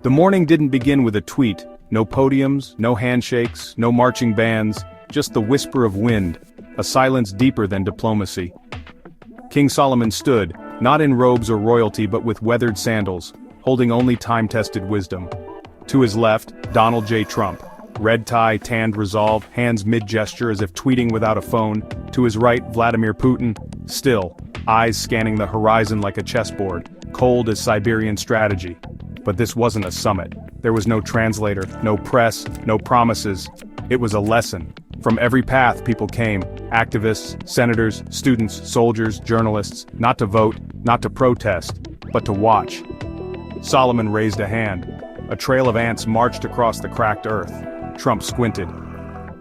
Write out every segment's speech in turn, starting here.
The morning didn't begin with a tweet. No podiums, no handshakes, no marching bands, just the whisper of wind, a silence deeper than diplomacy. King Solomon stood, not in robes or royalty but with weathered sandals, holding only time-tested wisdom. To his left, Donald J. Trump. Red tie, tanned resolve, hands mid-gesture as if tweeting without a phone. To his right, Vladimir Putin, still, eyes scanning the horizon like a chessboard, cold as Siberian strategy. But this wasn't a summit. There was no translator, no press, no promises. It was a lesson. From every path people came, activists, senators, students, soldiers, journalists, not to vote, not to protest, but to watch. Solomon raised a hand. A trail of ants marched across the cracked earth. Trump squinted.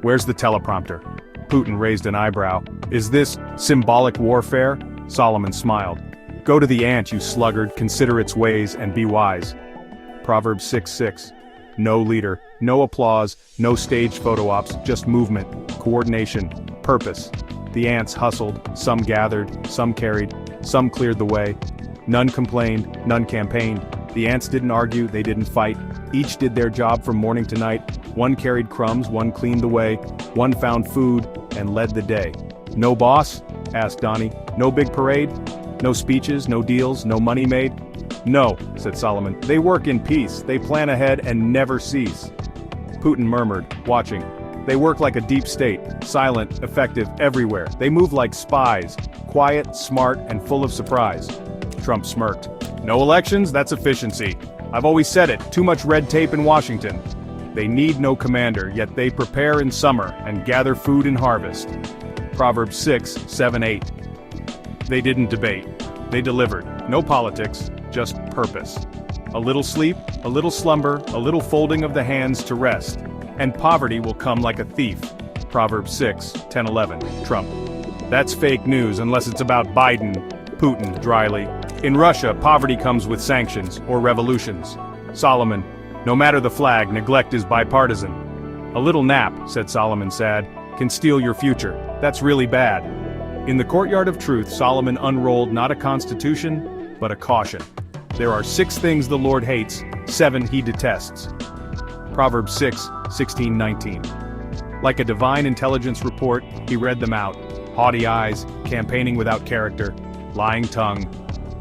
"Where's the teleprompter?" Putin raised an eyebrow. "Is this symbolic warfare?" Solomon smiled. "Go to the ant, you sluggard, consider its ways, and be wise." Proverbs 6:6. No leader, no applause, no staged photo ops, just movement, coordination, purpose. The ants hustled, some gathered, some carried, some cleared the way. None complained, none campaigned. The ants didn't argue, they didn't fight. Each did their job from morning to night. One carried crumbs, one cleaned the way, one found food, and led the day. "No boss?" asked Donnie. "No big parade? No speeches, no deals, no money made?" "No," said Solomon. "They work in peace, they plan ahead and never cease." Putin murmured, watching. "They work like a deep state, silent, effective, everywhere. They move like spies, quiet, smart, and full of surprise." Trump smirked. "No elections, that's efficiency. I've always said it, too much red tape in Washington. They need no commander, yet they prepare in summer and gather food in harvest." Proverbs 6:7-8. They didn't debate. They delivered. No politics, just purpose. A little sleep, a little slumber, a little folding of the hands to rest. And poverty will come like a thief. Proverbs 6:10-11. Trump. "That's fake news unless it's about Biden." Putin, dryly. "In Russia, poverty comes with sanctions, or revolutions." Solomon. "No matter the flag, neglect is bipartisan." "A little nap," said Solomon sad, "can steal your future. That's really bad." In the courtyard of truth, Solomon unrolled not a constitution, but a caution. There are 6 things the Lord hates, 7 he detests. Proverbs 6:16-19. Like a divine intelligence report, he read them out. Haughty eyes, campaigning without character, lying tongue,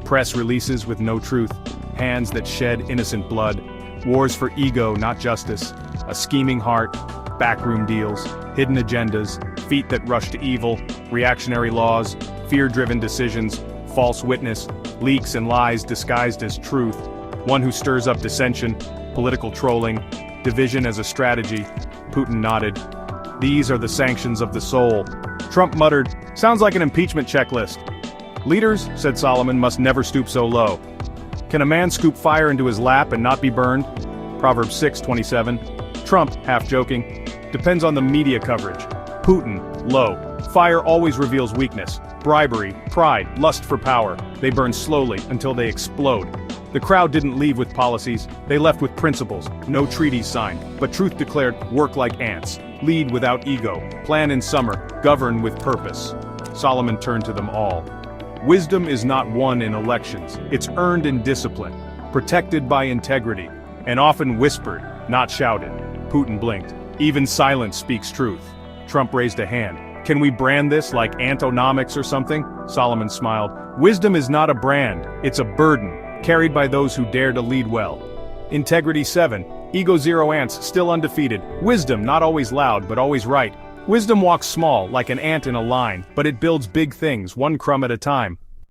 press releases with no truth, hands that shed innocent blood, wars for ego, not justice, a scheming heart, backroom deals, hidden agendas, feet that rush to evil, reactionary laws, fear-driven decisions, false witness, leaks and lies disguised as truth, one who stirs up dissension, political trolling, division as a strategy. Putin nodded. "These are the sanctions of the soul." Trump muttered, "Sounds like an impeachment checklist." "Leaders," said Solomon, "must never stoop so low." Can a man scoop fire into his lap and not be burned? Proverbs 6:27. Trump, half joking, "Depends on the media coverage." Putin, low. "Fire always reveals weakness. Bribery, pride, lust for power. They burn slowly until they explode." The crowd didn't leave with policies, they left with principles. No treaties signed, but truth declared, "Work like ants. Lead without ego. Plan in summer. Govern with purpose." Solomon turned to them all. "Wisdom is not won in elections. It's earned in discipline, protected by integrity, and often whispered, not shouted." Putin blinked. "Even silence speaks truth." Trump raised a hand. "Can we brand this like antonomics or something?" Solomon smiled. "Wisdom is not a brand, it's a burden, carried by those who dare to lead well." Integrity 7. Ego 0 ants, still undefeated. Wisdom, not always loud, but always right. Wisdom walks small, like an ant in a line, but it builds big things, one crumb at a time.